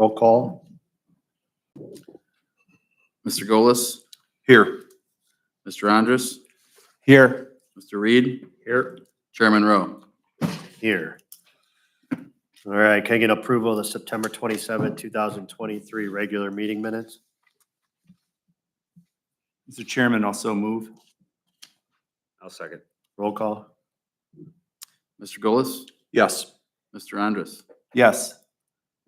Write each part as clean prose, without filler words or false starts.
Roll call. Mr. Golis, Here. Mr. Andrus, Here. Mr. Reed, Here. Chairman Rowe. Here. All right, can I get approval of the September 27, 2023 regular meeting minutes? Mr. Chairman, also move. I'll second. Roll call. Mr. Golis, Yes. Mr. Andrus, Yes.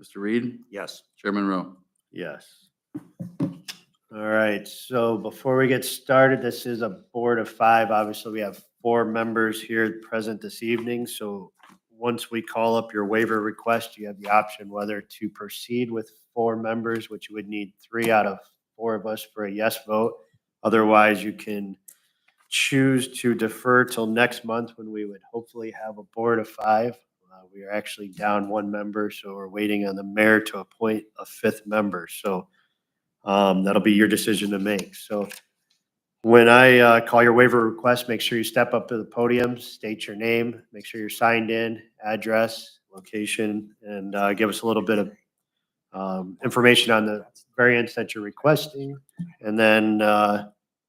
Mr. Reed, Yes. Chairman Rowe. Yes. All right, so before we get started, this is a board of 5. Obviously, we have 4 members here present this evening. So once we call up your waiver request, you have the option whether to proceed with 4 members, which you would need 3 out of 4 of us for a yes vote. Otherwise, you can choose to defer till next month when we would hopefully have a board of 5. We are actually down 1 member, so we're waiting on the mayor to appoint a 5th member. So that'll be your decision to make. So when I call your waiver request, make sure you step up to the podium, state your name, make sure you're signed in, address, location, and give us a little bit of information on the variance that you're requesting. And then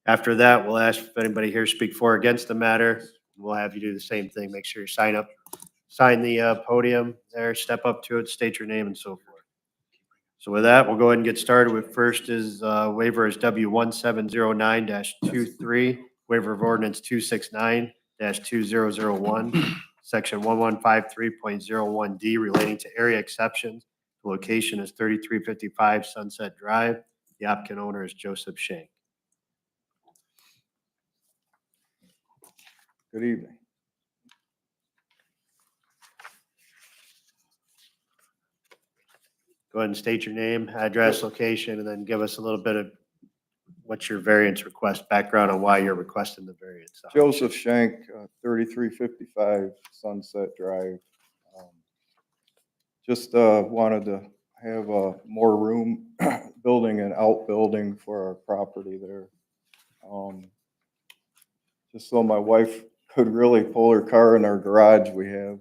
after that, we'll ask if anybody here speak for or against the matter. We'll have you do the same thing. Make sure you sign the podium there, step up to it, state your name and so forth. So with that, we'll go ahead and get started with first is waiver is W1709-23, waiver of ordinance 269-2001, section 1153.01D relating to area exceptions. The location is 3355 Sunset Drive. The applicant owner is Joseph Shank. Good evening. Go ahead and state your name, address, location, and then give us a little bit of what's your variance request, background on why you're requesting the variance. Joseph Shank, 3355 Sunset Drive. Just wanted to have more room, building an outbuilding for our property there. Just so my wife could really pull her car in our garage we have.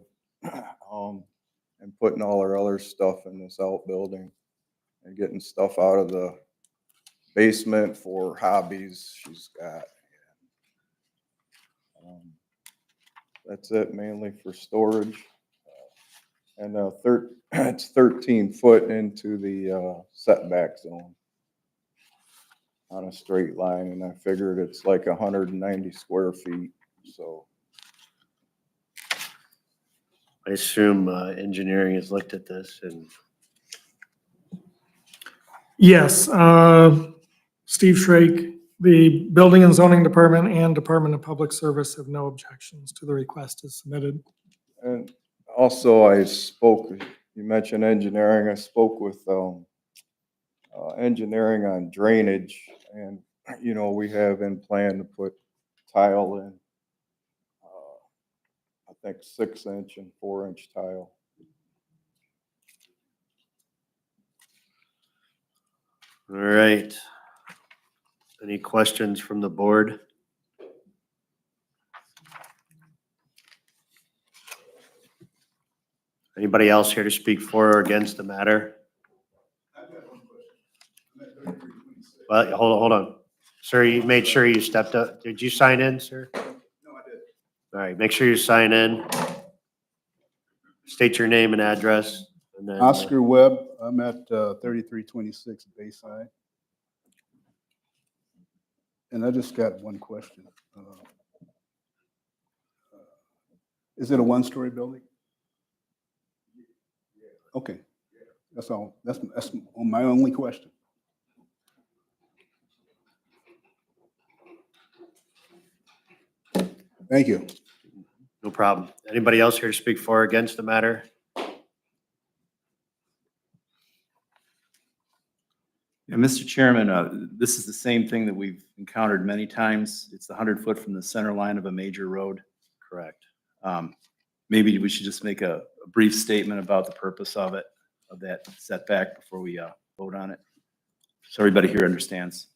And putting all our other stuff in this outbuilding and getting stuff out of the basement for hobbies she's got. That's it, mainly for storage. And it's 13 foot into the setback zone on a straight line, and I figured it's like 190 square feet, so. I assume engineering has looked at this and. Yes, Steve Shrake, the Building and Zoning Department and Department of Public Service have no objections to the request as submitted. And also I spoke, you mentioned engineering, I spoke with engineering on drainage, and you know, we have in plan to put tile in. I think 6-inch and 4-inch tile. All right. Any questions from the board? Anybody else here to speak for or against the matter? Well, hold on. Sir, you made sure you stepped up. Did you sign in, sir? No, I did. All right, make sure you sign in. State your name and address. And then, Oscar Webb, I'm at 3326 Bayside. And I just got one question. Is it a 1-story building? Okay, that's all. That's my only question. Thank you. No problem. Anybody else here to speak for or against the matter? Yeah, Mr. Chairman, this is the same thing that we've encountered many times. It's the 100 foot from the center line of a major road. Correct. Maybe we should just make a brief statement about the purpose of it, of that setback before we vote on it. So everybody here understands.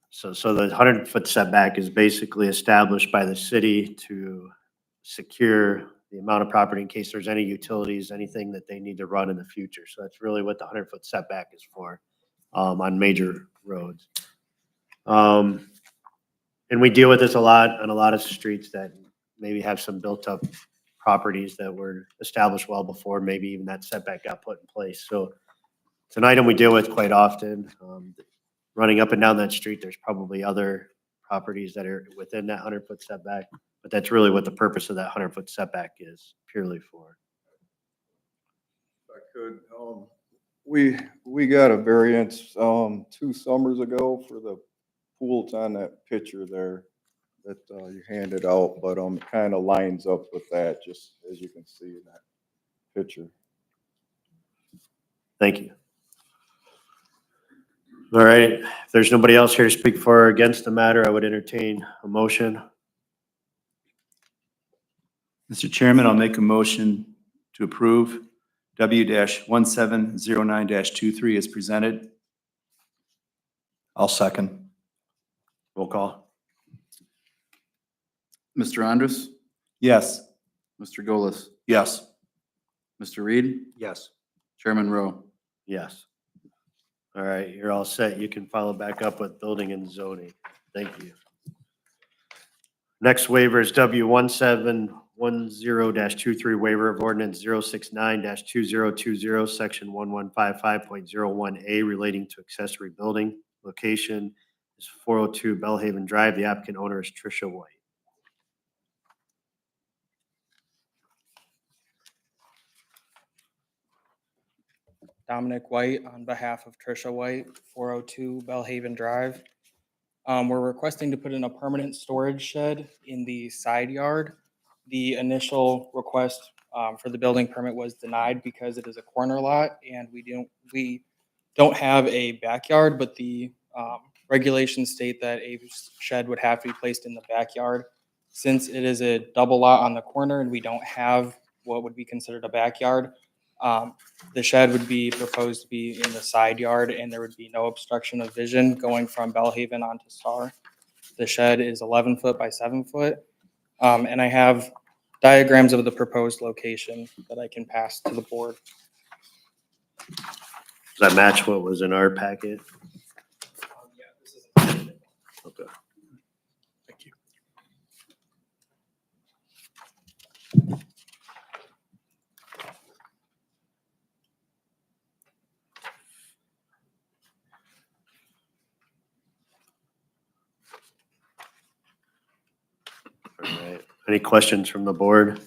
So the 100-foot setback is basically established by the city to secure the amount of property in case there's any utilities, anything that they need to run in the future. So that's really what the 100-foot setback is for, on major roads. And we deal with this a lot on a lot of streets that maybe have some built-up properties that were established well before maybe even that setback got put in place. So it's an item we deal with quite often. Running up and down that street, there's probably other properties that are within that 100-foot setback, but that's really what the purpose of that 100-foot setback is purely for. If I could, we got a variance, 2 summers ago for the pools on that picture there that, you handed out, but, it kind of lines up with that, just as you can see in that picture. Thank you. All right, if there's nobody else here to speak for or against the matter, I would entertain a motion. Mr. Chairman, I'll make a motion to approve W-1709-23 as presented. I'll second. Roll call. Mr. Andrus, Yes. Mr. Golis, Yes. Mr. Reed, Yes. Chairman Rowe. Yes. All right, you're all set. You can follow back up with building and zoning. Thank you. Next waiver is W-1710-23 waiver of ordinance 069-2020, section 1155.01A relating to accessory building. Location is 402 Bellhaven Drive. The applicant owner is Tricia White. Dominic White on behalf of Tricia White, 402 Bellhaven Drive. We're requesting to put in a permanent storage shed in the side yard. The initial request for the building permit was denied because it is a corner lot and we don't have a backyard, but the regulations state that a shed would have to be placed in the backyard. Since it is a double lot on the corner and we don't have what would be considered a backyard, the shed would be proposed to be in the side yard and there would be no obstruction of vision going from Bellhaven onto Star. The shed is 11 foot by 7 foot. And I have diagrams of the proposed location that I can pass to the board. Does that match what was in our packet? Okay. Thank you. All right. Any questions from the board?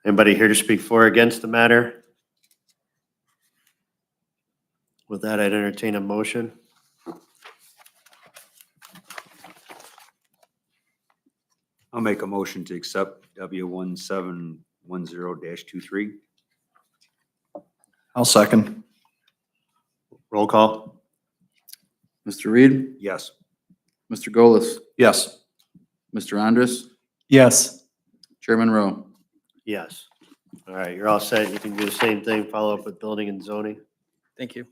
Anybody here to speak for or against the matter? With that, I'd entertain a motion. I'll make a motion to accept W-1710-23. I'll second. Roll call. Mr. Reed, Yes. Mr. Golis, Yes. Mr. Andrus, Yes. Chairman Rowe. Yes. All right, you're all set. You can do the same thing, follow up with building and zoning. Thank you.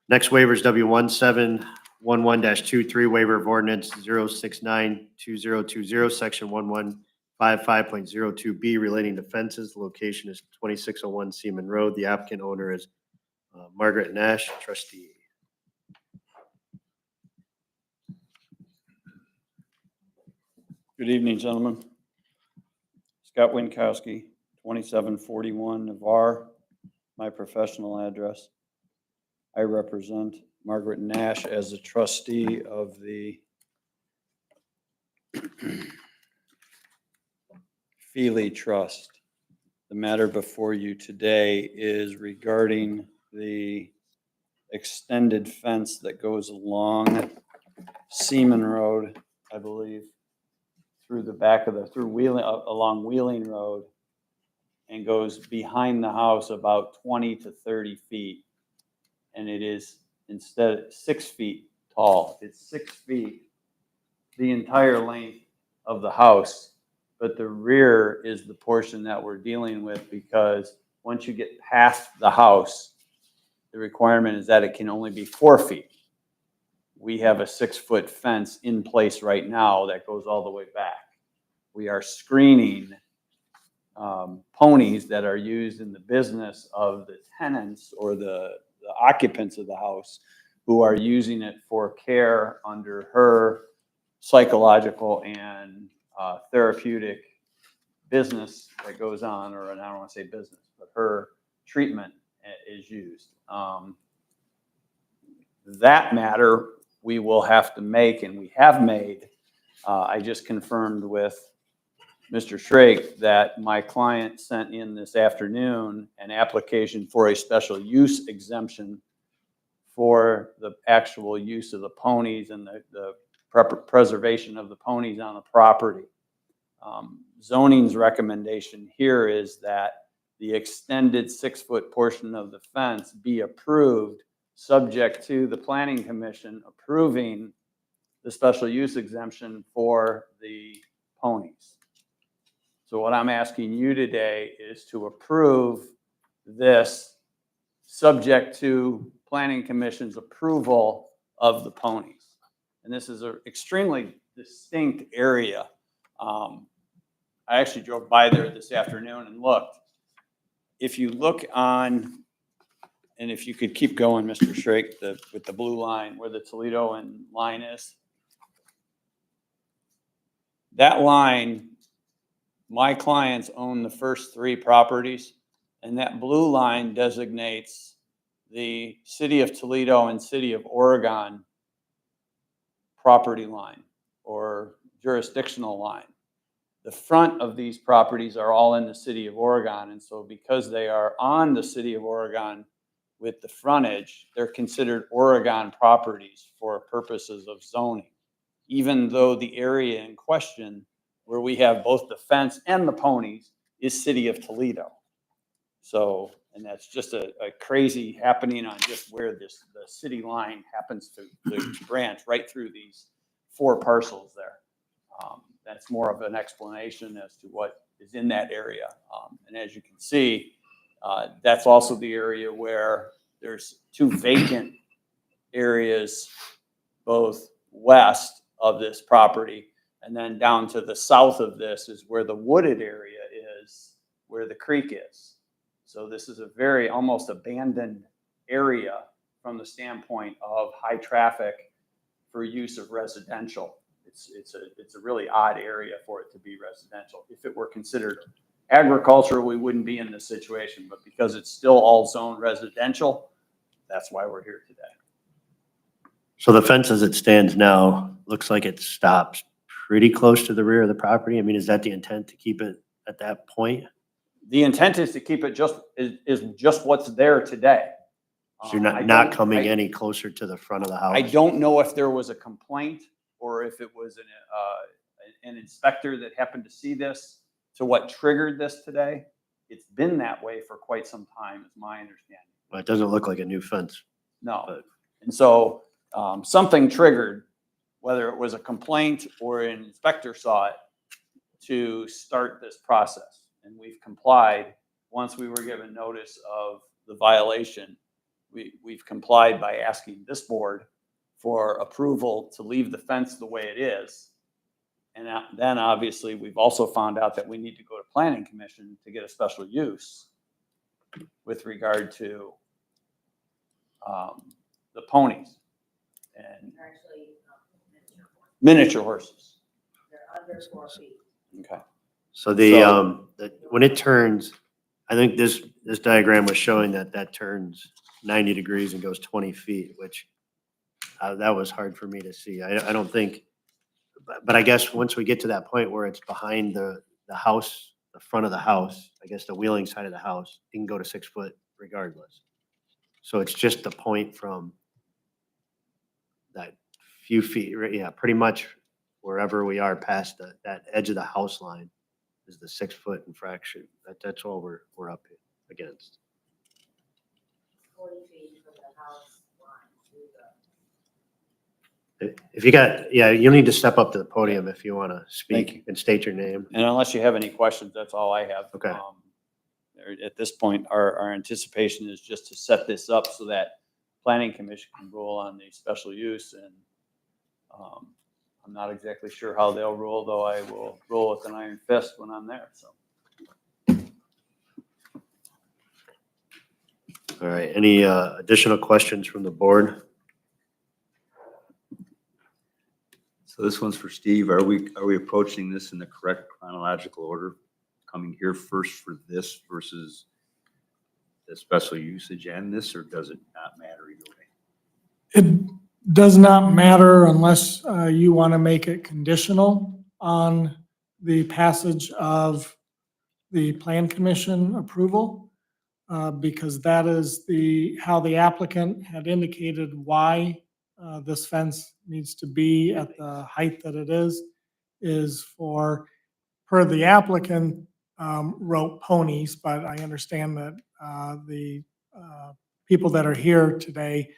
Next waiver is W-1711-23 waiver of ordinance 069-2020, section 1155.02B relating to fences. The location is 2601 Seaman Road. The applicant owner is Margaret Nash, trustee. Good evening, gentlemen. Scott Winkowski, 2741 Navarre, my professional address. I represent Margaret Nash as a trustee of the Feely Trust. The matter before you today is regarding the extended fence that goes along Seaman Road, I believe, through the back of along Wheeling Road and goes behind the house about 20 to 30 feet. And it is instead 6 feet tall. It's 6 feet the entire length of the house, but the rear is the portion that we're dealing with because once you get past the house, the requirement is that it can only be 4 feet. we have a 6-foot fence in place right now that goes all the way back. We are screening ponies that are used in the business of the tenants or the occupants of the house who are using it for care under her psychological and therapeutic business that goes on, or I don't want to say business, but her treatment is used. That matter we will have to make, and we have made. I just confirmed with Mr. Shrake that my client sent in this afternoon an application for a special use exemption for the actual use of the ponies and the preservation of the ponies on the property. Zoning's recommendation here is that the extended 6-foot portion of the fence be approved, subject to the Planning Commission approving the special use exemption for the ponies. So what I'm asking you today is to approve this subject to Planning Commission's approval of the ponies. And this is an extremely distinct area. I actually drove by there this afternoon and looked. If you look on, and if you could keep going, Mr. Shrake, with the blue line where the Toledo and line is. That line, my clients own the first 3 properties, and that blue line designates the city of Toledo and city of Oregon property line or jurisdictional line. The front of these properties are all in the city of Oregon, and so because they are on the city of Oregon with the frontage, they're considered Oregon properties for purposes of zoning, even though the area in question where we have both the fence and the ponies is city of Toledo. So, and that's just a crazy happening on just where the city line happens to branch right through these 4 parcels there. That's more of an explanation as to what is in that area. And as you can see, that's also the area where there's 2 vacant areas, both west of this property, and then down to the south of this is where the wooded area is, where the creek is. So this is a very almost abandoned area from the standpoint of high traffic for use of residential. It's a really odd area for it to be residential. If it were considered agriculture, we wouldn't be in this situation, but because it's still all zone residential, that's why we're here today. So the fence as it stands now, looks like it stops pretty close to the rear of the property. I mean, is that the intent to keep it at that point? The intent is to keep it is just what's there today. So you're not coming any closer to the front of the house? I don't know if there was a complaint or if it was an inspector that happened to see this to what triggered this today. It's been that way for quite some time, is my understanding. Well, it doesn't look like a new fence. No. But- And so something triggered, whether it was a complaint or an inspector saw it, to start this process. And we've complied. Once we were given notice of the violation, we've complied by asking this board for approval to leave the fence the way it is. And then obviously we've also found out that we need to go to Planning Commission to get a special use with regard to the ponies and Actually, miniature horses. they're under 4 feet. Okay. So So- when it turns, I think this diagram was showing that turns 90 degrees and goes 20 feet, which that was hard for me to see. I don't think, but I guess once we get to that point where it's behind the house, the front of the house, I guess the wheeling side of the house, you can go to 6 foot regardless. So it's just the point from that few feet, yeah, pretty much wherever we are past that edge of the house line is the 6 foot infraction. That's all we're up against. 40 feet from the house line to the. If you got, yeah, you'll need to step up to the podium if you want to Thank you. speak and state your name. And unless you have any questions, that's all I have. Okay. At this point, our anticipation is just to set this up so that planning commission can rule on the special use, and I'm not exactly sure how they'll rule, though I will roll with an iron fist when I'm there, so. All right, any additional questions from the board? So this one's for Steve. Are we approaching this in the correct chronological order? Coming here first for this versus the special usage and this, or does it not matter either way? It does not matter unless you want to make it conditional on the passage of the plan commission approval, because that is how the applicant had indicated why this fence needs to be at the height that it is for, per the applicant, wrote ponies, but I understand that the people that are here today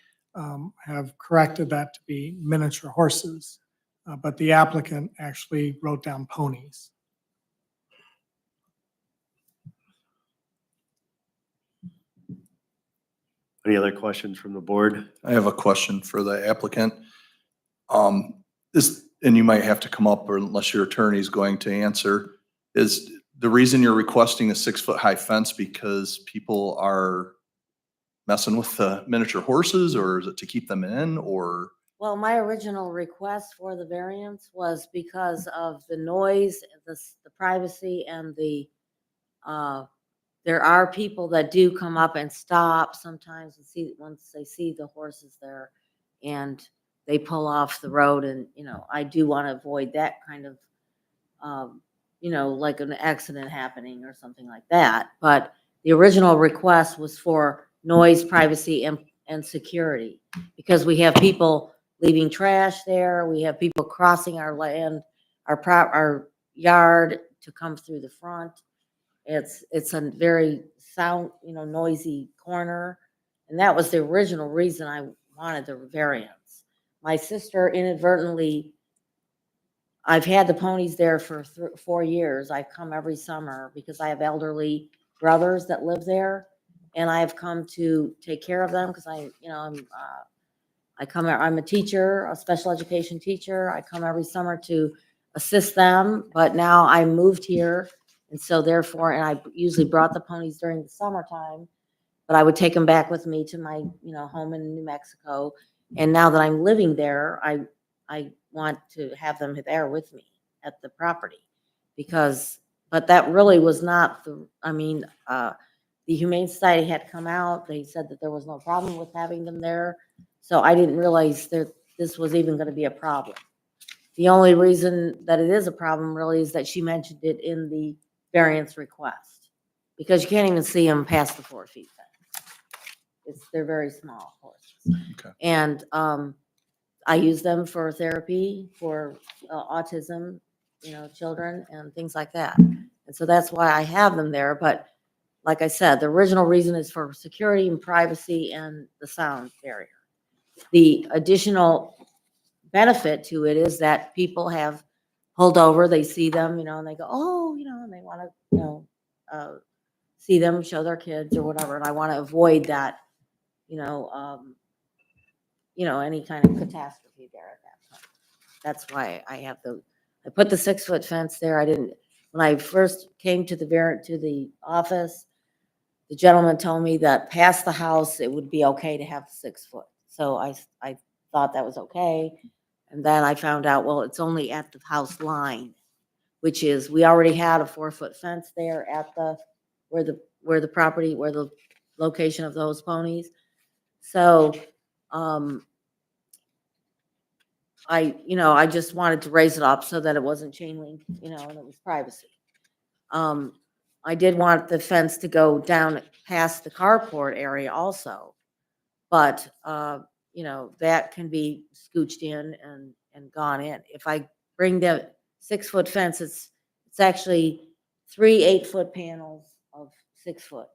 have corrected that to be miniature horses. But the applicant actually wrote down ponies. Any other questions from the board? I have a question for the applicant. This, and you might have to come up, or unless your attorney is going to answer, is the reason you're requesting a 6-foot high fence because people are messing with the miniature horses, or is it to keep them in, or? Well, my original request for the variance was because of the noise, the privacy, and there are people that do come up and stop sometimes and see, once they see the horses there, and they pull off the road, and, I do want to avoid that kind of, like an accident happening or something like that. But the original request was for noise, privacy, and security, because we have people leaving trash there. We have people crossing our land, our yard to come through the front. It's a very noisy corner. And that was the original reason I wanted the variance. My sister inadvertently, I've had the ponies there for 4 years. I come every summer because I have elderly brothers that live there, and I've come to take care of them because I'm a teacher, a special education teacher. I come every summer to assist them, but now I moved here. And so therefore, and I usually brought the ponies during the summertime, but I would take them back with me to my, home in New Mexico. And now that I'm living there, I want to have them there with me at the property but that really was not the Humane Society had come out. They said that there was no problem with having them there. So I didn't realize that this was even going to be a problem. The only reason that it is a problem really is that she mentioned it in the variance request, because you can't even see them past the 4 feet fence. They're very small horses. Okay. And I use them for therapy for autism, children and things like that. And so that's why I have them there. But like I said, the original reason is for security and privacy and the sound barrier. The additional benefit to it is that people have pulled over, they see them, and they go, oh, and they want to, see them, show their kids or whatever. And I want to avoid that, any kind of catastrophe there at that point. That's why I put the 6-foot fence there. When I first came to the office, the gentleman told me that past the house, it would be okay to have 6 foot. So I thought that was okay. And then I found out, well, it's only at the house line, which is, we already had a 4-foot fence there at where the location of those ponies. So, I just wanted to raise it up so that it wasn't chain link, and it was privacy. I did want the fence to go down past the carport area also, but, that can be scooched in and gone in. If I bring the 6-foot fence, it's actually 3 8-foot panels of 6 foot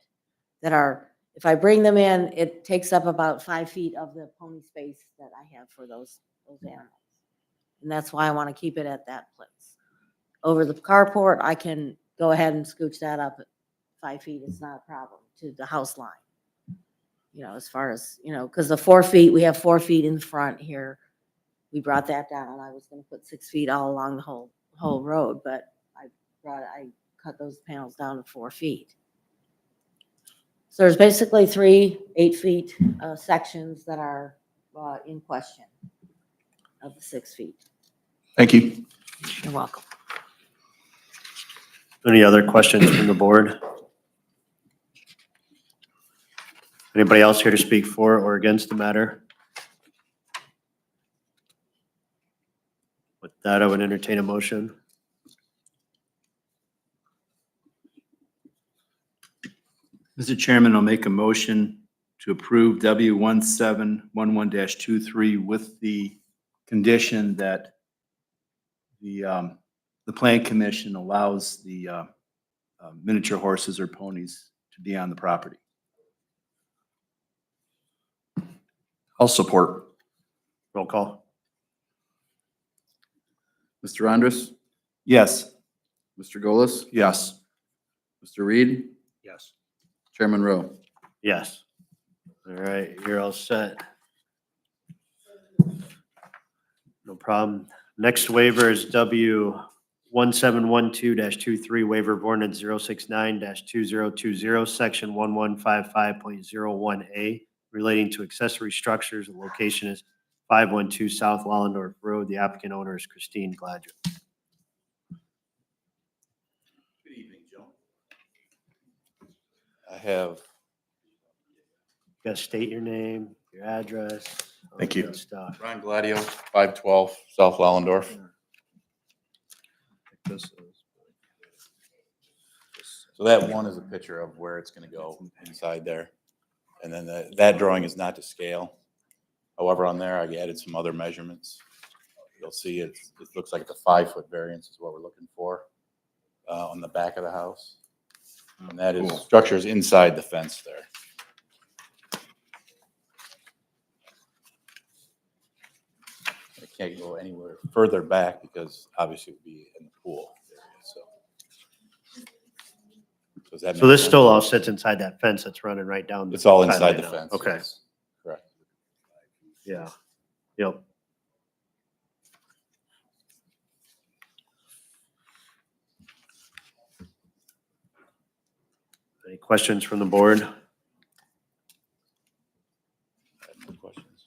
that are, if I bring them in, it takes up about 5 feet of the pony space that I have for those animals. And that's why I want to keep it at that place. Over the carport, I can go ahead and scooch that up at 5 feet. It's not a problem to the house line. as far as, because the 4 feet, we have 4 feet in the front here. We brought that down. I was gonna put 6 feet all along the whole road, but I cut those panels down to 4 feet. So there's basically 3 8-feet sections that are in question of the 6 feet. Thank you. You're welcome. Any other questions from the board? Anybody else here to speak for or against the matter? With that, I would entertain a motion. Mr. Chairman, I'll make a motion to approve W1711-23 with the condition that the Plan Commission allows the miniature horses or ponies to be on the property. I'll support. Roll call. Mr. Andrus, Yes. Mr. Golis, Yes. Mr. Reed, Yes. Chairman Rowe. Yes. All right, you're all set. No problem. Next waiver is W1712-23, waiver of ordinance 069-2020, section 1155.01A, relating to accessory structures. The location is 512 South Wallendorf Road. The applicant owner is Christine Gladrick. Good evening, Joe. I have, You gotta state your name, your address. all Thank that you. good Stuff. Brian Gladio, 512 South Wallendorf. So that one is a picture of where it's gonna go inside there. And then that drawing is not to scale. However, on there, I added some other measurements. You'll see it looks like it's a 5-foot variance is what we're looking for on the back of the house. And that is, structure is inside the fence there. I can't go anywhere further back because obviously it would be in the pool area, so. Does that So make this sense? still all sits inside that fence that's running right down? It's all inside the now. fence. Okay, yes. Correct. yeah, yep. Any questions from the board? I have no questions.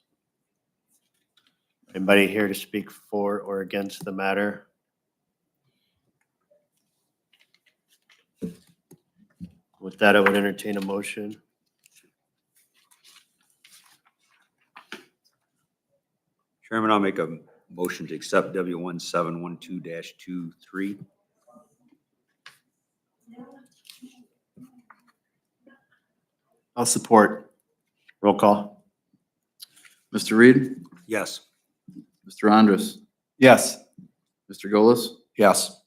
Anybody here to speak for or against the matter? With that, I would entertain a motion. Chairman, I'll make a motion to accept W1712-23. I'll support. Roll call. Mr. Reed, Yes. Mr. Andrus, Yes. Mr. Golis, Yes.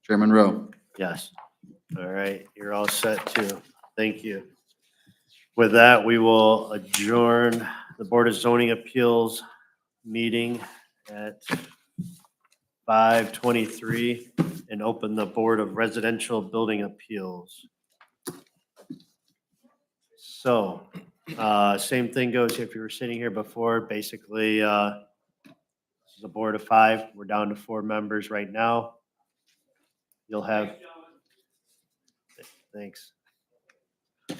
Chairman Rowe. Yes. All right, you're all set too. Thank you. With that, we will adjourn the Board of Zoning Appeals meeting at 5:23 and open the Board of Residential Building Appeals. So, same thing goes if you were sitting here before. Basically, this is a board of 5. We're down to 4 members right now. You'll have. Thanks. In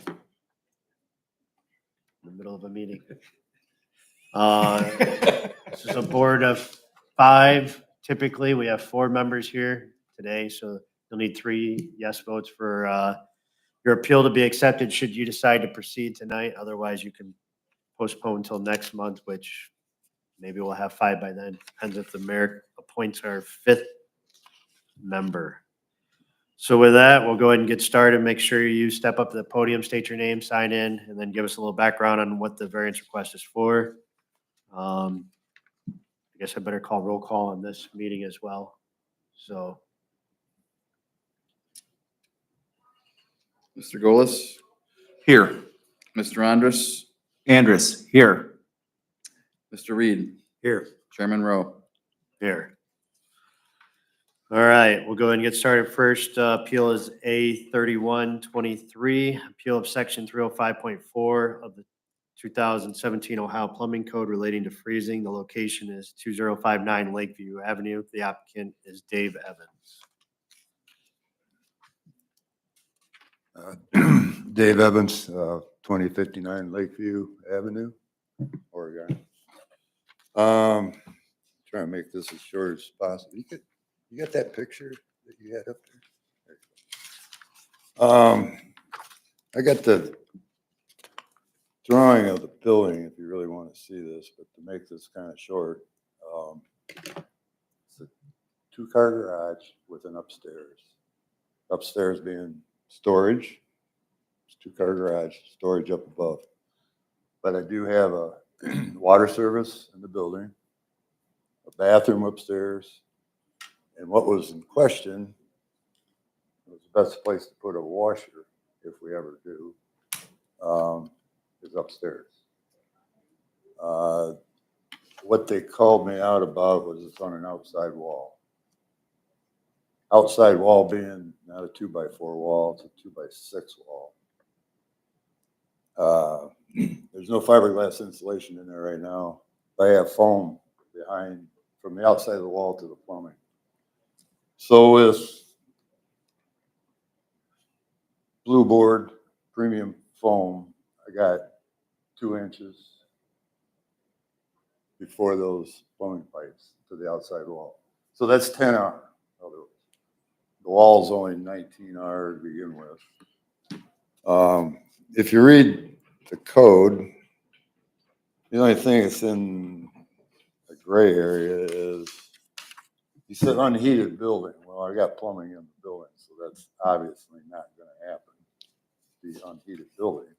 the middle of a meeting. This is a board of 5. Typically, we have 4 members here today, so you'll need 3 yes votes for your appeal to be accepted should you decide to proceed tonight. Otherwise, you can postpone until next month, which maybe we'll have 5 by then. Depends if the mayor appoints our 5th member. So with that, we'll go ahead and get started. Make sure you step up to the podium, state your name, sign in, and then give us a little background on what the variance request is for. I guess I better call roll call on this meeting as well. So, Mr. Golis, Here. Mr. Andrus, Andrus, here. Mr. Reed, Here. Chairman Rowe. here. All right, we'll go ahead and get started. First appeal is A 3123, appeal of section 305.4 of the 2017 Ohio Plumbing Code relating to freezing. The location is 2059 Lakeview Avenue. The applicant is Dave Evans. Dave Evans, 2059 Lakeview Avenue, Oregon. Trying to make this as short as possible. You got that picture that you had up there? There you go. I got the drawing of the building if you really want to see this, but to make this kind of short, it's a two-car garage with an upstairs. Upstairs being storage. It's two-car garage, storage up above. But I do have a water service in the building, a bathroom upstairs, and what was in question was the best place to put a washer, if we ever do, is upstairs. What they called me out about was it's on an outside wall. Outside wall being not a 2x4 wall, it's a 2x6 wall. There's no fiberglass insulation in there right now. They have foam behind, from the outside of the wall to the plumbing. So with blue board premium foam, I got 2 inches before those plumbing pipes to the outside wall. So that's 10R. The wall's only 19R to begin with. If you read the code, the only thing that's in the gray area is, you said unheated building. Well, I got plumbing in the building, so that's obviously not going to happen, the unheated building.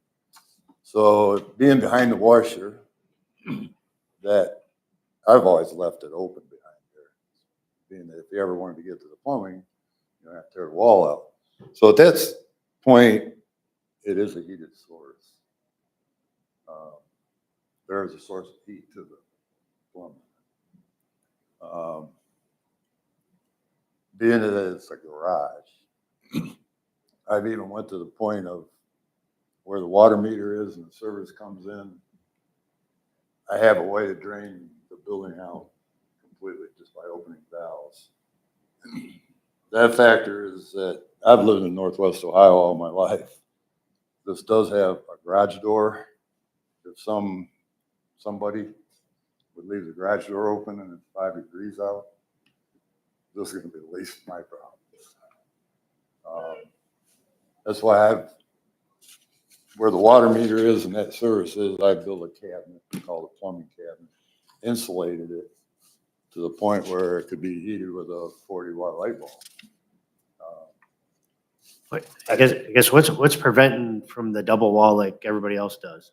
So being behind the washer, that I've always left it open behind there. Being that if you ever wanted to get to the plumbing, you don't have to tear the wall out. So at that point, it is a heated source. There is a source of heat to the plumbing. Being that it's a garage, I've even went to the point of where the water meter is and the service comes in. I have a way to drain the building out completely just by opening valves. That factor is that I've lived in Northwest Ohio all my life. This does have a garage door. If somebody would leave the garage door open and it's 5 degrees out, this is going to be the least of my problems. That's why where the water meter is and that service is, I built a cabinet called a plumbing cabinet, insulated it to the point where it could be heated with a 40-watt light bulb. I guess what's preventing from the double wall like everybody else does?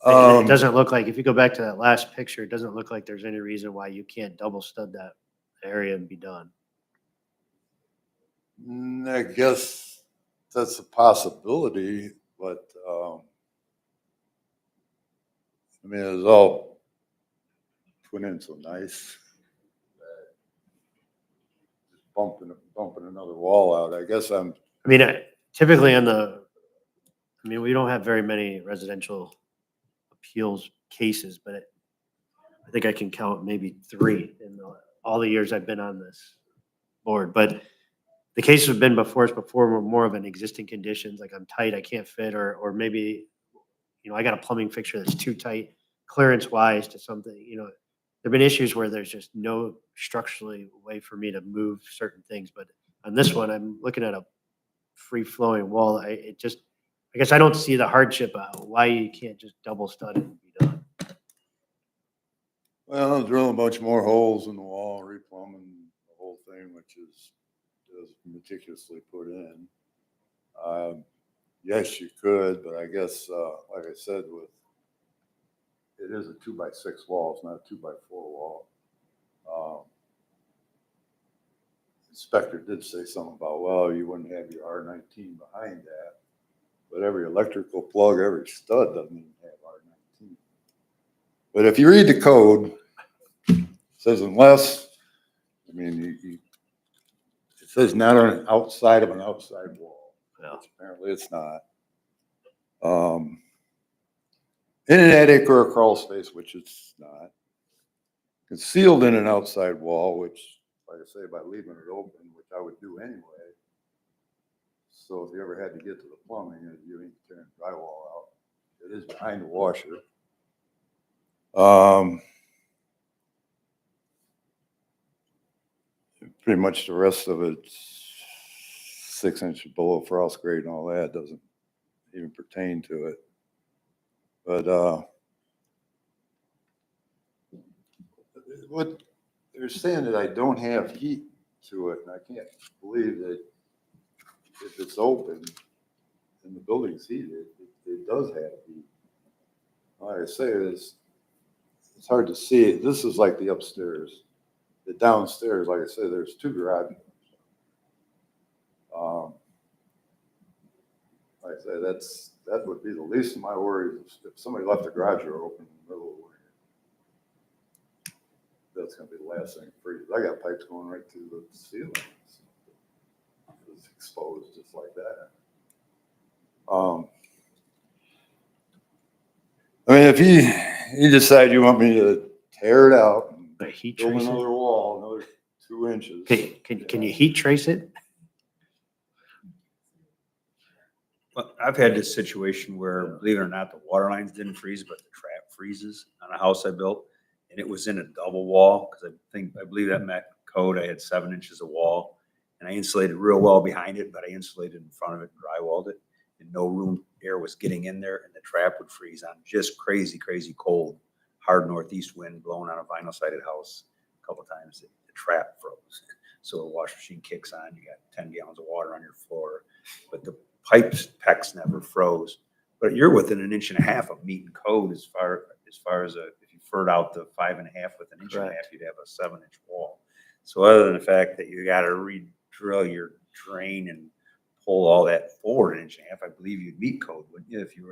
It doesn't look like, if you go back to that last picture, it doesn't look like there's any reason why you can't double stud that area and be done. I guess that's a possibility, but I mean, it was all put in so nice. Just bumping another wall out. I guess I mean, typically we don't have very many residential appeals cases, but I think I can count maybe 3 in all the years I've been on this board. But the cases have been before us before were more of an existing conditions, like I'm tight, I can't fit, or maybe, I got a plumbing fixture that's too tight clearance wise to something, there've been issues where there's just no structurally way for me to move certain things. But on this one, I'm looking at a free flowing wall. I guess I don't see the hardship of why you can't just double stud it and be done. well, drilling a bunch more holes in the wall, replumbing the whole thing, which is meticulously put in. Yes, you could, but I guess, like I said, it is a 2x6 wall. It's not a 2x4 wall. Inspector did say something about, well, you wouldn't have your R19 behind that, but every electrical plug, every stud doesn't even have R19. But if you read the code, it says unless, it says not on an outside of an outside wall. Yeah. Which apparently it's not. in an attic or a crawl space, which it's not. Concealed in an outside wall, which, like I say, by leaving it open, which I would do anyway. So if you ever had to get to the plumbing, you ain't tearing drywall out. It is behind the washer. Pretty much the rest of it's 6 inches below frost grade and all that, doesn't even pertain to it. But what they're saying that I don't have heat to it, and I can't believe that if it's open and the building's heated, it does have heat. Like I say, it's hard to see it. This is like the upstairs. The downstairs, like I said, there's 2 garage doors. Like I say, that would be the least of my worries. If somebody left the garage door open in the middle of the winter, that's gonna be the last thing to freeze. I got pipes going right through the ceiling. It's exposed just like that. I mean, if you decide you want me to tear it out and But heat build trace it? another wall, another 2 inches. Can you heat trace it? Well, I've had this situation where, believe it or not, the water lines didn't freeze, but the trap freezes on a house I built. And it was in a double wall, because I believe that met code. I had 7 inches of wall. And I insulated real well behind it, but I insulated in front of it and drywalled it. And no room air was getting in there, and the trap would freeze on just crazy, crazy cold, hard northeast wind blowing on a vinyl sided house. A couple times the trap froze. So a wash machine kicks on, you got 10 gallons of water on your floor, but the pipes PEX never froze. But you're within 1.5 inches of meeting code as far as if you furred out the 5.5 with 1.5 inches, you'd have a 7-inch wall. So other than the fact that you got to re-drill your drain and pull all that forward 1.5 inches, I believe you'd meet code, wouldn't you, if you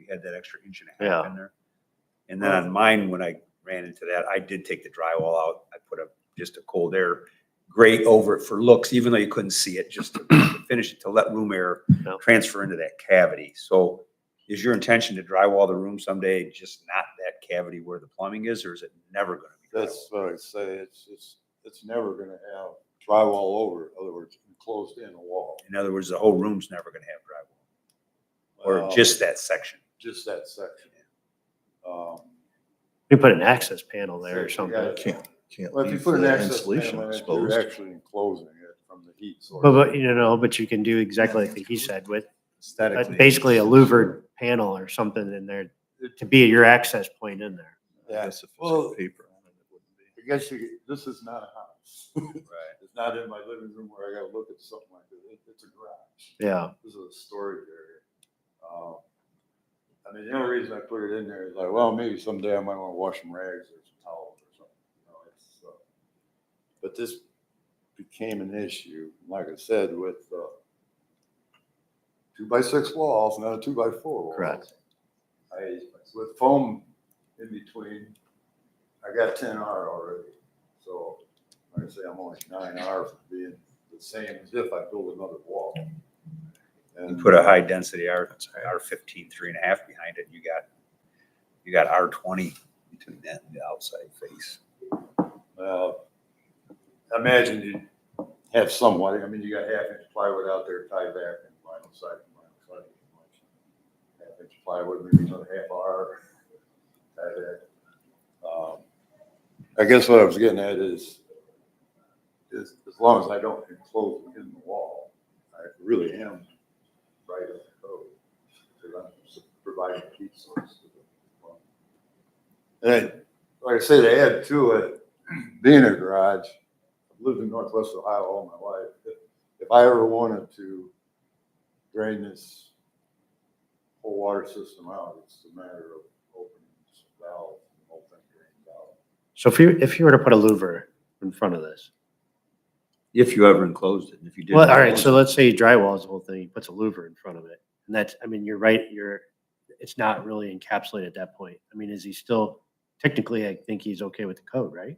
had that extra 1.5 inches in there? And then on mine, when I ran into that, I did take the drywall out. I put just a cold air grate over it for looks, even though you couldn't see it, just to finish it, to let room air transfer into that cavity. So is your intention to drywall the room someday, just not that cavity where the plumbing is, or is it never going to be drywall? That's what I say. It's never gonna have drywall over it. In other words, enclosed in a wall. In other words, the whole room's never going to have drywall, or just that section. Just that section. We put an access panel there or something. Can't Well, if you leave put an the access insulation panel in, exposed. you're actually enclosing it from the heat source. But but you can do exactly like he said with Aesthetically. basically a louvered panel or something in there to be your access point in there. I Yeah. guess if it's Well, got paper on it, it wouldn't be. I guess this is not a house. Right. It's not in my living room where I gotta look at something like this. It's a garage. Yeah. This is a storage area. I mean, the only reason I put it in there is like, well, maybe someday I might want to wash some rags or some towels or something. You know, but this became an issue, like I said, with 2x6 walls, not a 2x4 wall. Correct. With foam in between, I got 10R already. So, like I say, I'm only 9R for being the same as if I build another wall. You put a high density R15 3.5 behind it, you got R20 between that and the outside face. Well, imagine you have some lighting. I mean, you got 1/2 inch plywood out there tied back in vinyl siding. 1/2 inch plywood, maybe another 1/2R tied back. I guess what I was getting at is as long as I don't enclose it in the wall, I really am right in the code because I'm providing a heat source. And like I say, to add to it, being a garage, I've lived in Northwest Ohio all my life. If I ever wanted to drain this whole water system out, it's a matter of opening some valve, the whole thing drains out. So if you were to put a louver in front of this, If you ever enclosed it, and if you did. well, all right. So let's say he drywalls the whole thing, he puts a louver in front of it, and that's, I mean, you're right. It's not really encapsulated at that point. I mean, is he still technically? I think he's okay with the code, right?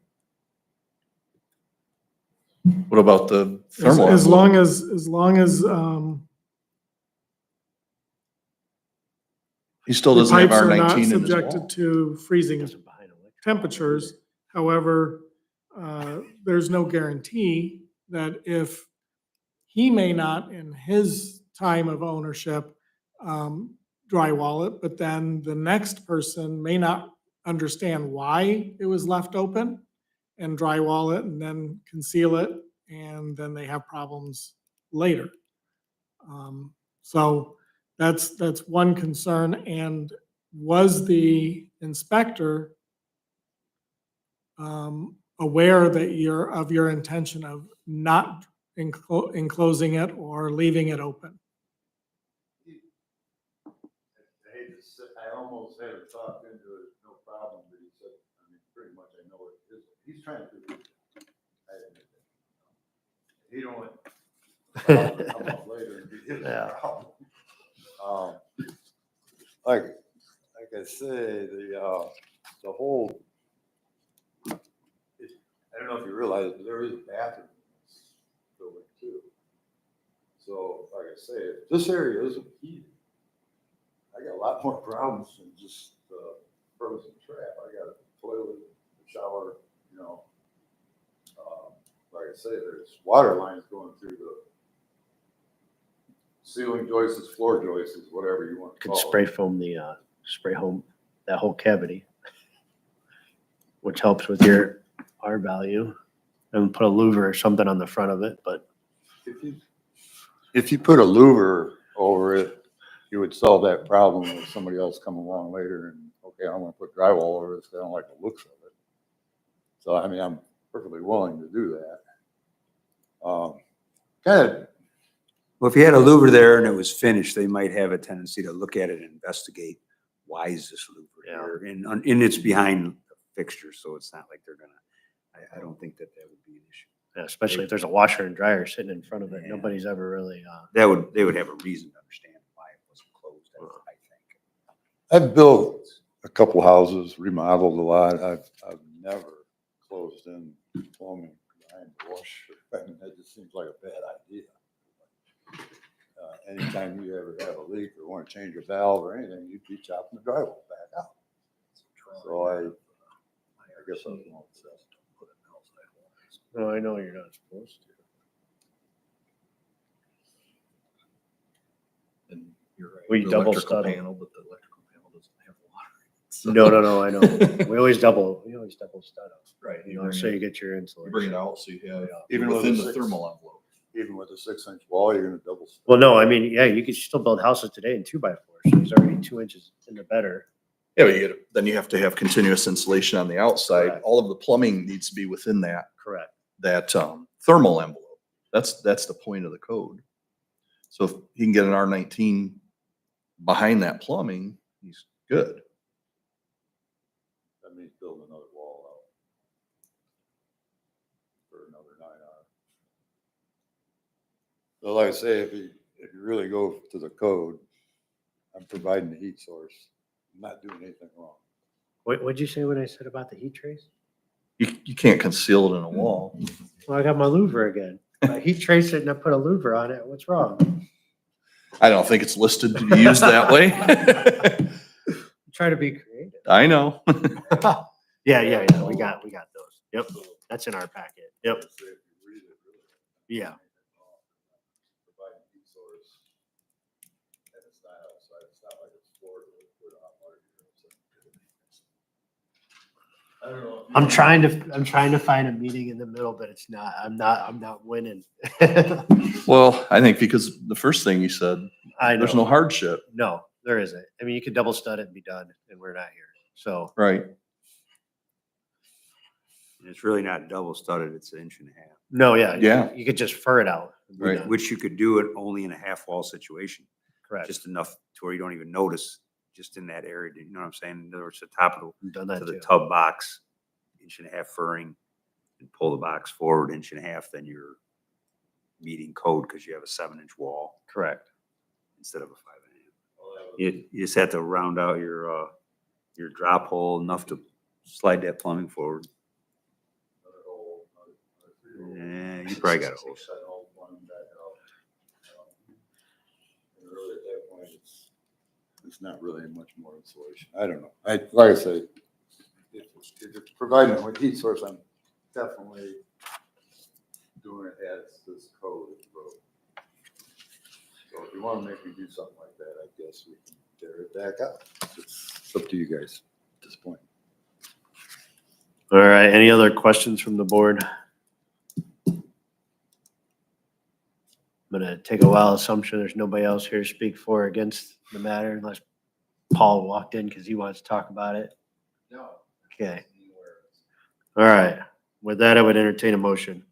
What about the As thermal? as long as, He still the doesn't have pipes R are not nineteen in his subjected wall. to freezing Doesn't behind electrical. temperatures. However, there's no guarantee that if he may not, in his time of ownership, drywall it, but then the next person may not understand why it was left open and drywall it and then conceal it, and then they have problems later. So that's one concern. And was the inspector aware that of your intention of not enclosing it or leaving it open? I almost had her talked into it, no problem, but he said, I mean, pretty much I know what it is. He's trying to do it. I admit that. He don't want to come up later and be his Yeah. problem. Like I say, the whole, I don't know if you realize, but there is a bathroom in this building too. So, like I say, if this area isn't heated, I got a lot more problems than just frozen trap. I got a toilet, a shower, you know. Like I say, there's water lines going through the ceiling joists, floor joists, whatever you want to Could call spray it. foam spray home that whole cavity, which helps with your R value. And put a louver or something on the front of it, but If you put a louver over it, you would solve that problem with somebody else come along later and, okay, I'm gonna put drywall over this, I don't like the looks of it. So, I mean, I'm perfectly willing to do that. Kind of, Well, if you had a louver there and it was finished, they might have a tendency to look at it and investigate, why is this louver here? And it's behind the fixture, so it's not like they're gonna, I don't think that would be an issue. yeah, especially if there's a washer and dryer sitting in front of it, Yeah. nobody's ever really, They would have a reason to understand why it wasn't closed, I think. I've built a couple houses, remodeled a lot. I've never closed in plumbing behind the washer. I mean, that just seems like a bad idea. Anytime you ever have a leak or want to change a valve or anything, you'd be chopping the drywall back out. So I guess I was wrong. no, I know you're not supposed to. And you're right. We the double electrical stud 'em. panel, but the electrical panel doesn't have water. No, I know. We always double stud up. Right. You know, so you get your You insulation. bring it out, so you have, Even with within the the six- thermal envelope. Even with a 6-inch wall, you're gonna double. stack. Well, no, I mean, yeah, you could still build houses today in 2x4, so he's already 2 inches in the better. Yeah, but then you have to have continuous insulation on the outside. Correct. All of the plumbing needs to be within that Correct. thermal envelope. That's the point of the code. So if he can get an R19 behind that plumbing, he's good. That means build another wall out for another 9 hours. So like I say, if you really go to the code, I'm providing the heat source. I'm not doing anything wrong. What'd you say when I said about the heat trace? You can't conceal it in a wall. Well, I got my louver again. I heat trace it and I put a louver on it. What's wrong? I don't think it's listed to be used that way. Try to be creative. I know. Yeah. We got those. Yep. That's in our packet. Yep. Yeah. Providing heat source. And it's not outside, it's not like it's floored with hot water heater. I don't know. I'm trying to find a meeting in the middle, but it's not. I'm not winning. Well, I think because the first thing you said, I know. there's no hardship, No, there isn't. I mean, you could double stud it and be done, and we're not here. So right? And it's really not double studded, it's 1.5 inches. no, yeah, Yeah. you could just fur it out. and be Right. done. Which you could do it only in a half wall situation, Correct. just enough to where you don't even notice, just in that area, you know what I'm saying? In other words, the top of I've done the, that to the too. tub box, 1.5 inch furring, and pull the box forward 1.5 inches, then you're meeting code because you have a 7-inch wall Correct. instead of a 5.5. You just have to round out your drop hole enough to slide that plumbing forward. Yeah, you probably got a hole. It's not really much more insulation. I don't know. Like I say, if it's providing a heat source, I'm definitely doing it as this code is wrote. So if you want to make me do something like that, I guess we can tear it back up. It's up to you guys at this point. All right, any other questions from the board? I'm gonna take a wild assumption there's nobody else here to speak for or against the matter unless Paul walked in because he wants to talk about it. No. Okay. All right, with that, I would entertain a motion.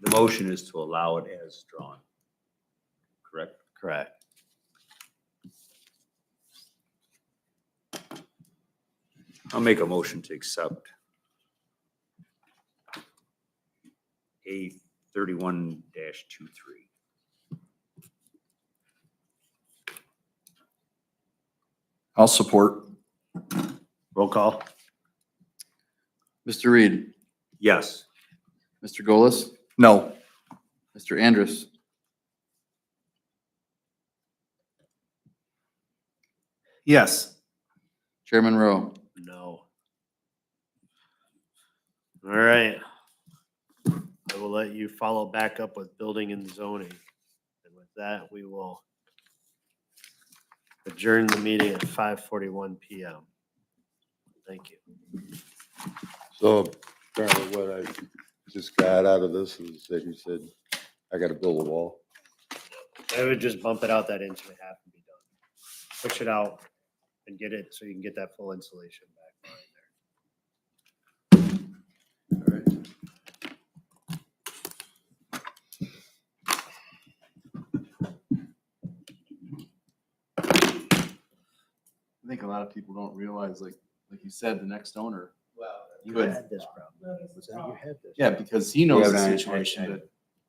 The motion is to allow it as drawn. Correct? Correct. I'll make a motion to accept A 31-23. I'll support. Roll call. Mr. Reed, Yes. Mr. Golis, No. Mr. Andrus, Yes. Chairman Rowe. No. All right. I will let you follow back up with building and zoning. And with that, we will adjourn the meeting at 5:41 PM. Thank you. So apparently what I just got out of this is that you said, I gotta build a wall. I would just bump it out that inch and a half and be done. Push it out and get it so you can get that full insulation back behind there. All right. I think a lot of people don't realize, like you said, the next owner. You Good. had this problem. Was that you had this? Yeah, because he knows the Yeah, but situation, but